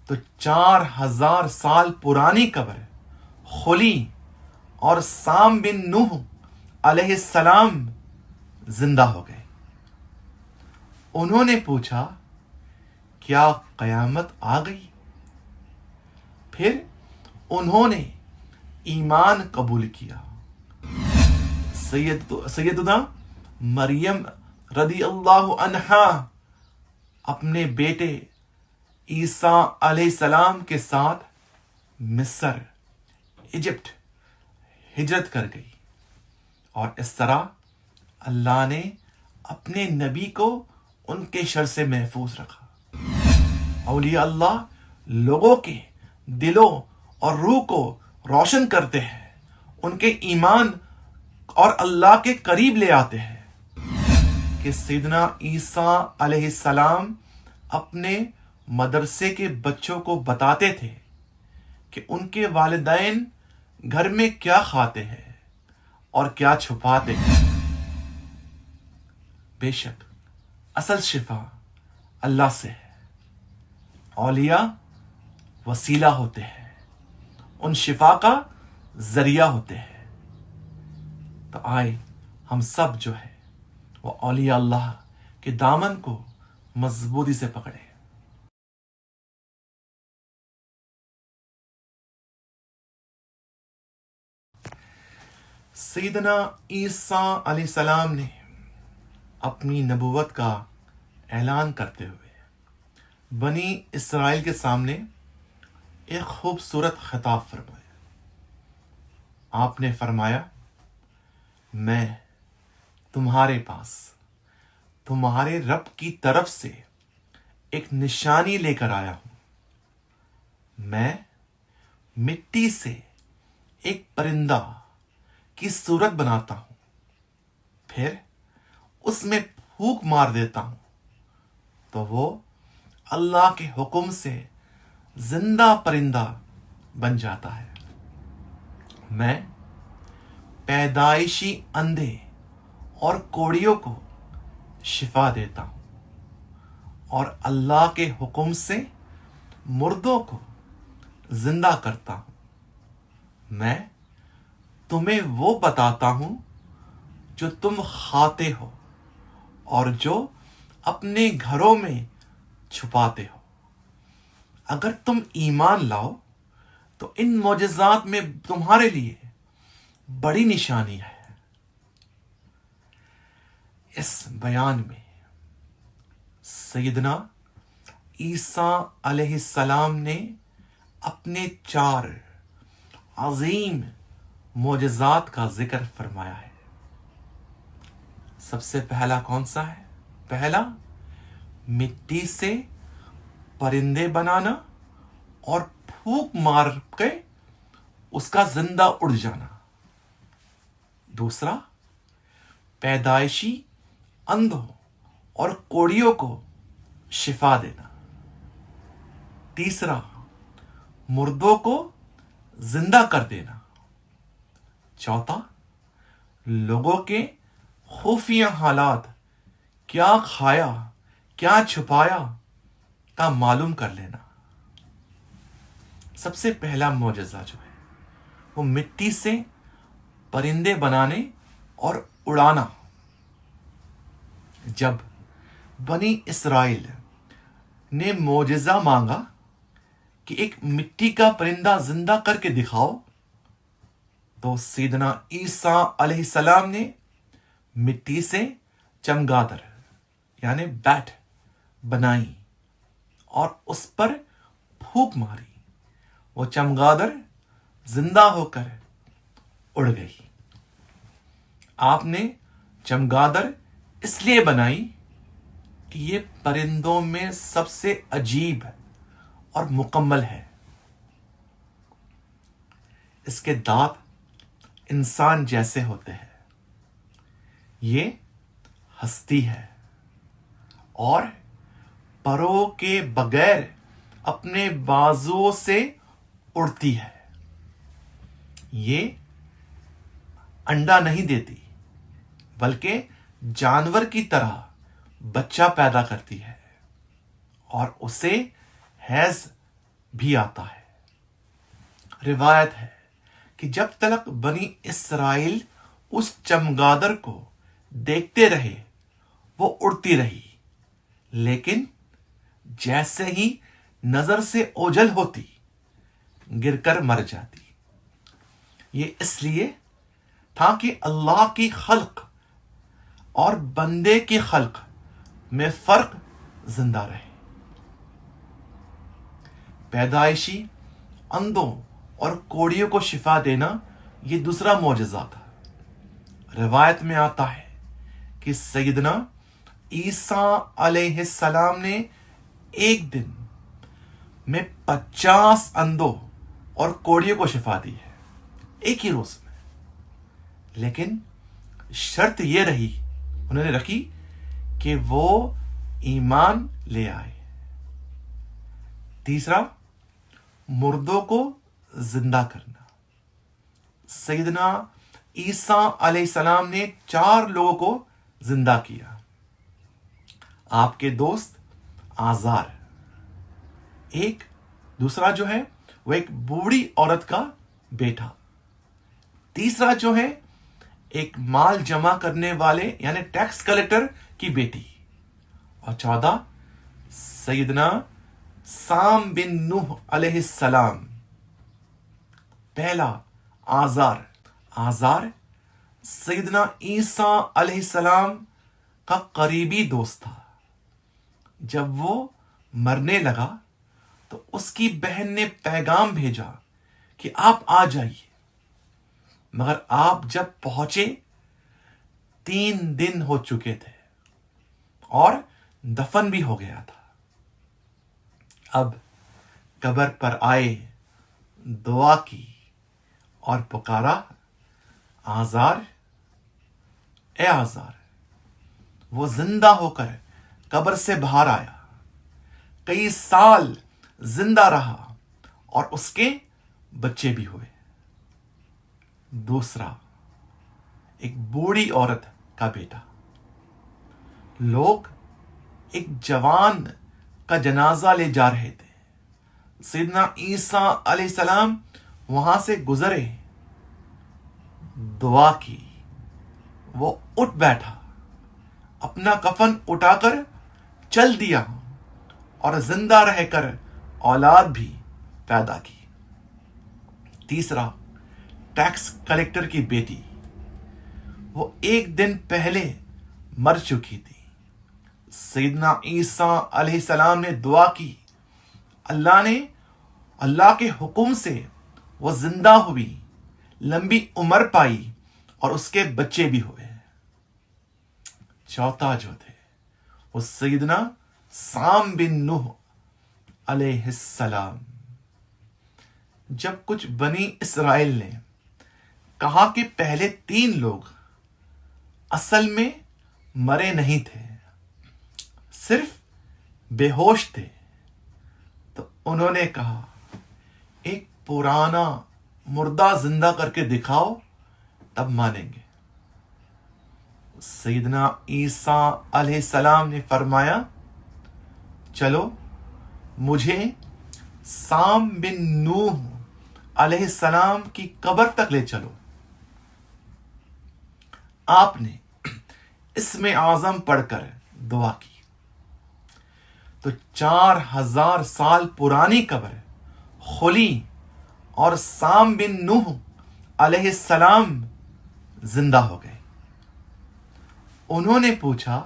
تو 4000 سال پرانی قبر کھلی اور سام بن نوح علیہ السلام زندہ ہو گئے۔ انہوں نے پوچھا کیا قیامت آ گئی؟ پھر انہوں نے ایمان قبول کیا۔ سیدنا مریم رضی اللہ عنہا اپنے بیٹے عیسیٰ علیہ السلام کے ساتھ مصر، ایجپٹ ہجرت کر گئی، اور اس طرح اللہ نے اپنے نبی کو ان کے شر سے محفوظ رکھا۔ اولیاء اللہ لوگوں کے دلوں اور روح کو روشن کرتے ہیں، ان کے ایمان اور اللہ کے قریب لے آتے ہیں۔ کہ سیدنا عیسیٰ علیہ السلام اپنے مدرسے کے بچوں کو بتاتے تھے کہ ان کے والدین گھر میں کیا کھاتے ہیں اور کیا چھپاتے ہیں۔ بے شک اصل شفا اللہ سے ہے، اولیاء وسیلہ ہوتے ہیں، ان شفا کا ذریعہ ہوتے ہیں۔ تو آئے ہم سب جو ہے وہ اولیاء اللہ کے دامن کو مضبوطی سے پکڑے۔ سیدنا عیسیٰ علیہ السلام نے اپنی نبوت کا اعلان کرتے ہوئے بنی اسرائیل کے سامنے ایک خوبصورت خطاب فرمایا۔ آپ نے فرمایا، میں تمہارے پاس تمہارے رب کی طرف سے ایک نشانی لے کر آیا ہوں۔ میں مٹی سے ایک پرندہ کی صورت بناتا ہوں، پھر اس میں پھونک مار دیتا ہوں تو وہ اللہ کے حکم سے زندہ پرندہ بن جاتا ہے۔ میں پیدائشی اندھے اور کوڑیوں کو شفا دیتا ہوں، اور اللہ کے حکم سے مردوں کو زندہ کرتا ہوں۔ میں تمہیں وہ بتاتا ہوں جو تم کھاتے ہو اور جو اپنے گھروں میں چھپاتے ہو۔ اگر تم ایمان لاؤ تو ان معجزات میں تمہارے لیے بڑی نشانی ہے۔ اس بیان میں سیدنا عیسیٰ علیہ السلام نے اپنے 4 عظیم معجزات کا ذکر فرمایا ہے۔ سب سے پہلا کون سا ہے؟ پہلا، مٹی سے پرندے بنانا اور پھونک مار کے اس کا زندہ اڑ جانا۔ دوسرا، پیدائشی اندھوں اور کوڑیوں کو شفا دینا۔ تیسرا، مردوں کو زندہ کر دینا۔ چوتھا، لوگوں کے خفیہ حالات، کیا کھایا کیا چھپایا کا معلوم کر لینا۔ سب سے پہلا معجزہ جو ہے وہ مٹی سے پرندے بنانے اور اڑانا۔ جب بنی اسرائیل نے معجزہ مانگا کہ ایک مٹی کا پرندہ زندہ کر کے دکھاؤ، تو سیدنا عیسیٰ علیہ السلام نے مٹی سے چمگادڑ یعنی بیٹ بنائی اور اس پر پھونک ماری۔ وہ چمگادڑ زندہ ہو کر اڑ گئی۔ آپ نے چمگادڑ اس لیے بنائی کہ یہ پرندوں میں سب سے عجیب اور مکمل ہے۔ اس کے دانت انسان جیسے ہوتے ہیں، یہ ہستی ہے اور پروں کے بغیر اپنے بازوؤں سے اڑتی ہے۔ یہ انڈا نہیں دیتی بلکہ جانور کی طرح بچہ پیدا کرتی ہے اور اسے حیض بھی آتا ہے۔ روایت ہے کہ جب تک بنی اسرائیل اس چمگادڑ کو دیکھتے رہے وہ اڑتی رہی، لیکن جیسے ہی نظر سے اوجھل ہوتی گر کر مر جاتی۔ یہ اس لیے تھا کہ اللہ کی خلق اور بندے کی خلق میں فرق زندہ رہے۔ پیدائشی اندھوں اور کوڑیوں کو شفا دینا یہ دوسرا معجزہ تھا۔ روایت میں آتا ہے کہ سیدنا عیسیٰ علیہ السلام نے ایک دن میں 50 اندھوں اور کوڑیوں کو شفا دی ہے، ایک ہی روز میں۔ لیکن شرط یہ رہی، انہوں نے رکھی کہ وہ ایمان لے آئے۔ تیسرا، مردوں کو زندہ کرنا۔ سیدنا عیسیٰ علیہ السلام نے 4 لوگوں کو زندہ کیا۔ آپ کے دوست آزار، ایک دوسرا جو ہے وہ ایک بوڑھی عورت کا بیٹا، تیسرا جو ہے ایک مال جمع کرنے والے یعنی ٹیکس کلیکٹر کی بیٹی، اور 14 سیدنا سام بن نوح علیہ السلام۔ پہلا آزار سیدنا عیسیٰ علیہ السلام کا قریبی دوست تھا۔ جب وہ مرنے لگا تو اس کی بہن نے پیغام بھیجا کہ آپ آ جائیے، مگر آپ جب پہنچے 3 دن ہو چکے تھے اور دفن بھی ہو گیا تھا۔ اب قبر پر آئے، دعا کی اور پکارا، آزار، اے آزار۔ وہ زندہ ہو کر قبر سے باہر آیا، کئی سال زندہ رہا اور اس کے بچے بھی ہوئے۔ دوسرا، ایک بوڑھی عورت کا بیٹا۔ لوگ ایک جوان کا جنازہ لے جا رہے تھے۔ سیدنا عیسیٰ علیہ السلام وہاں سے گزرے، دعا کی، وہ اٹھ بیٹھا، اپنا کفن اٹھا کر چل دیا اور زندہ رہ کر اولاد بھی پیدا کی۔ تیسرا، ٹیکس کلیکٹر کی بیٹی، وہ ایک دن پہلے مر چکی تھی۔ سیدنا عیسیٰ علیہ السلام نے دعا کی، اللہ کے حکم سے وہ زندہ ہوئی، لمبی عمر پائی اور اس کے بچے بھی ہوئے۔ چوتھا جو تھے وہ سیدنا سام بن نوح علیہ السلام۔ جب کچھ بنی اسرائیل نے کہا کہ پہلے 3 لوگ اصل میں مرے نہیں تھے، صرف بے ہوش تھے، تو انہوں نے کہا ایک پرانا مردہ زندہ کر کے دکھاؤ، تب مانیں گے۔ سیدنا عیسیٰ علیہ السلام نے فرمایا، چلو مجھے سام بن نوح علیہ السلام کی قبر تک لے چلو۔ آپ نے اسم اعظم پڑھ کر دعا کی تو 4000 سال پرانی قبر کھلی اور سام بن نوح علیہ السلام زندہ ہو گئے۔ انہوں نے پوچھا،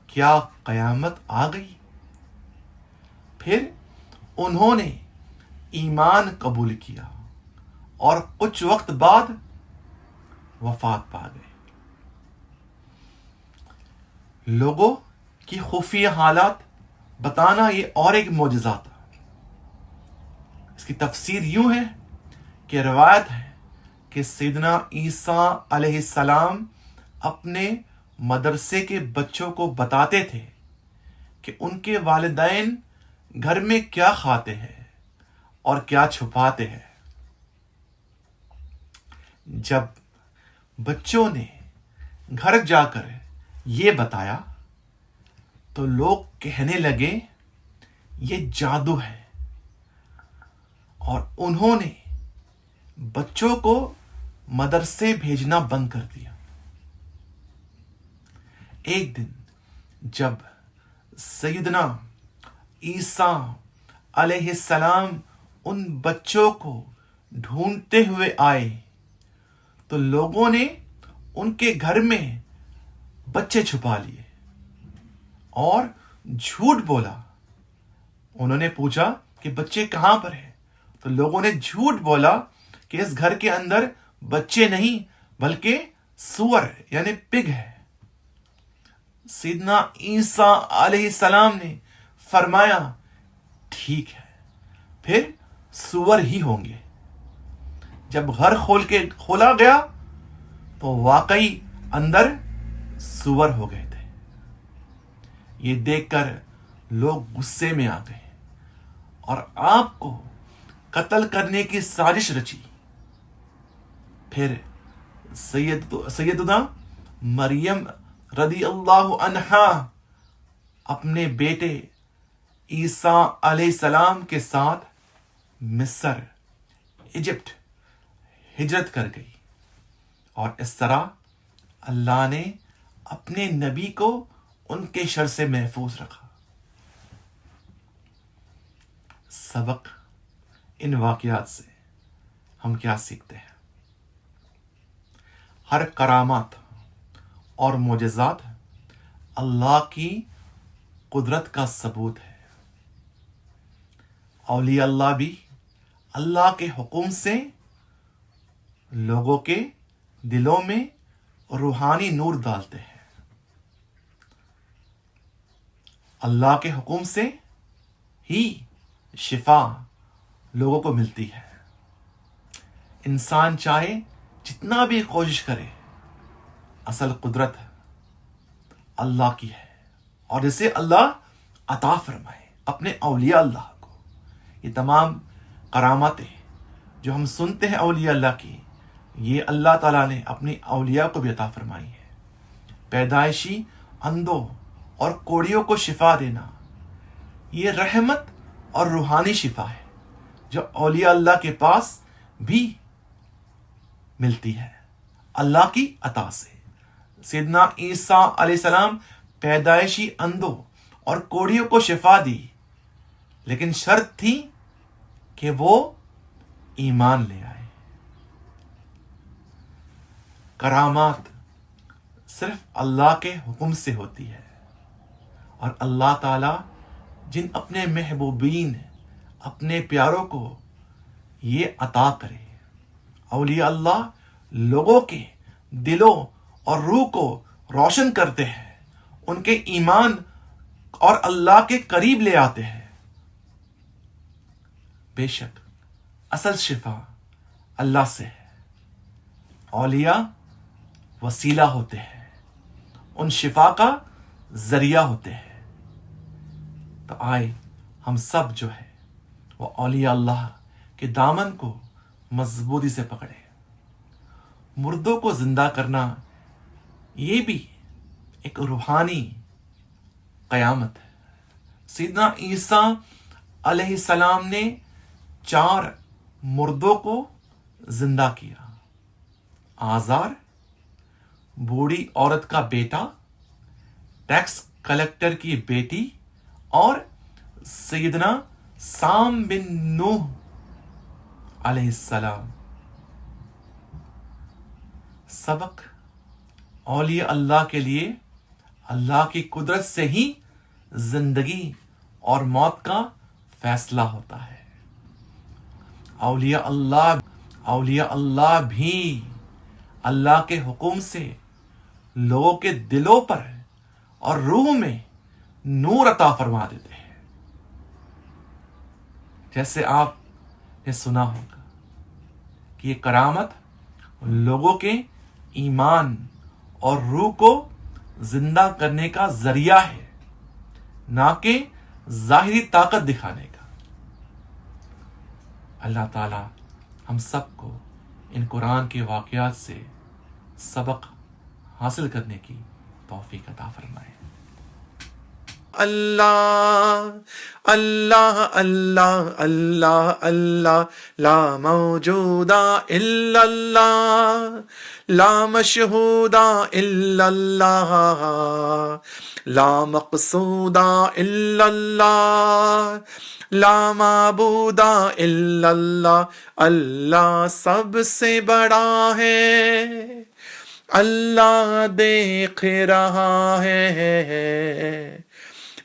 کیا قیامت آ گئی؟ پھر انہوں نے ایمان قبول کیا اور کچھ وقت بعد وفات پا گئے۔ لوگوں کی خفیہ حالات بتانا یہ اور ایک معجزہ تھا۔ اس کی تفسیر یوں ہے کہ روایت ہے کہ سیدنا عیسیٰ علیہ السلام اپنے مدرسے کے بچوں کو بتاتے تھے کہ ان کے والدین گھر میں کیا کھاتے ہیں اور کیا چھپاتے ہیں۔ جب بچوں نے گھر جا کر یہ بتایا تو لوگ کہنے لگے، یہ جادو ہے، اور انہوں نے بچوں کو مدرسے بھیجنا بند کر دیا۔ ایک دن جب سیدنا عیسیٰ علیہ السلام ان بچوں کو ڈھونڈتے ہوئے آئے تو لوگوں نے ان کے گھر میں بچے چھپا لیے اور جھوٹ بولا۔ انہوں نے پوچھا کہ بچے کہاں پر ہیں، تو لوگوں نے جھوٹ بولا کہ اس گھر کے اندر بچے نہیں بلکہ سور یعنی پگ ہے۔ سیدنا عیسیٰ علیہ السلام نے فرمایا ٹھیک ہے، پھر سور ہی ہوں گے۔ جب گھر کھولا گیا تو واقعی اندر سور ہو گئے تھے۔ یہ دیکھ کر لوگ غصے میں آ گئے اور آپ کو قتل کرنے کی سازش رچی۔ پھر سیدنا مریم رضی اللہ عنہا اپنے بیٹے عیسیٰ علیہ السلام کے ساتھ مصر ایجپٹ ہجرت کر گئی، اور اس طرح اللہ نے اپنے نبی کو ان کے شر سے محفوظ رکھا۔ سبق ان واقعات سے ہم کیا سیکھتے ہیں؟ ہر کرامات اور معجزات اللہ کی قدرت کا ثبوت ہے۔ اولیاء اللہ بھی اللہ کے حکم سے لوگوں کے دلوں میں روحانی نور ڈالتے ہیں۔ اللہ کے حکم سے ہی شفا لوگوں کو ملتی ہے۔ انسان چاہے جتنا بھی کوشش کرے، اصل قدرت اللہ کی ہے، اور جسے اللہ عطا فرمائے اپنے اولیاء اللہ کو۔ یہ تمام کراماتیں جو ہم سنتے ہیں اولیاء اللہ کی، یہ اللہ تعالیٰ نے اپنی اولیاء کو بھی عطا فرمائی ہے۔ پیدائشی اندھوں اور کوڑیوں کو شفا دینا، یہ رحمت اور روحانی شفا ہے جو اولیاء اللہ کے پاس بھی ملتی ہے اللہ کی عطا سے۔ سیدنا عیسیٰ علیہ السلام پیدائشی اندھوں اور کوڑیوں کو شفا دی، لیکن شرط تھی کہ وہ ایمان لے آئے۔ کرامات صرف اللہ کے حکم سے ہوتی ہے، اور اللہ تعالی جن اپنے محبوبین اپنے پیاروں کو یہ عطا کرے۔ اولیاء اللہ لوگوں کے دلوں اور روح کو روشن کرتے ہیں، ان کے ایمان اور اللہ کے قریب لے آتے ہیں۔ بے شک اصل شفا اللہ سے ہے۔ اولیاء وسیلہ ہوتے ہیں، ان شفا کا ذریعہ ہوتے ہیں۔ تو آئے ہم سب جو ہے وہ اولیاء اللہ کے دامن کو مضبوطی سے پکڑے۔ مردوں کو زندہ کرنا یہ بھی ایک روحانی قیامت ہے۔ سیدنا عیسیٰ علیہ السلام نے 4 مردوں کو زندہ کیا۔ آزار، بوڑھی عورت کا بیٹا، ٹیکس کلیکٹر کی بیٹی، اور سیدنا سام بن نوح علیہ السلام۔ سبق: اولیاء اللہ کے لیے اللہ کی قدرت سے ہی زندگی اور موت کا فیصلہ ہوتا ہے۔ اولیاء اللہ بھی اللہ کے حکم سے لوگوں کے دلوں پر اور روح میں نور عطا فرما دیتے ہیں۔ جیسے آپ نے سنا ہوگا کہ یہ کرامت لوگوں کے ایمان اور روح کو زندہ کرنے کا ذریعہ ہے، نہ کہ ظاہری طاقت دکھانے کا۔ اللہ تعالی ہم سب کو ان قرآن کے واقعات سے سبق حاصل کرنے کی توفیق عطا فرمائے۔ اللہ اللہ اللہ اللہ اللہ لا موجود الا اللہ لا مشہود الا اللہ لا مقصود الا اللہ لا معبود الا اللہ اللہ سب سے بڑا ہے اللہ دیکھ رہا ہے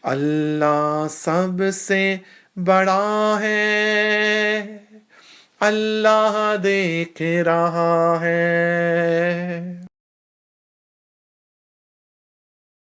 اللہ سب سے بڑا ہے اللہ دیکھ رہا ہے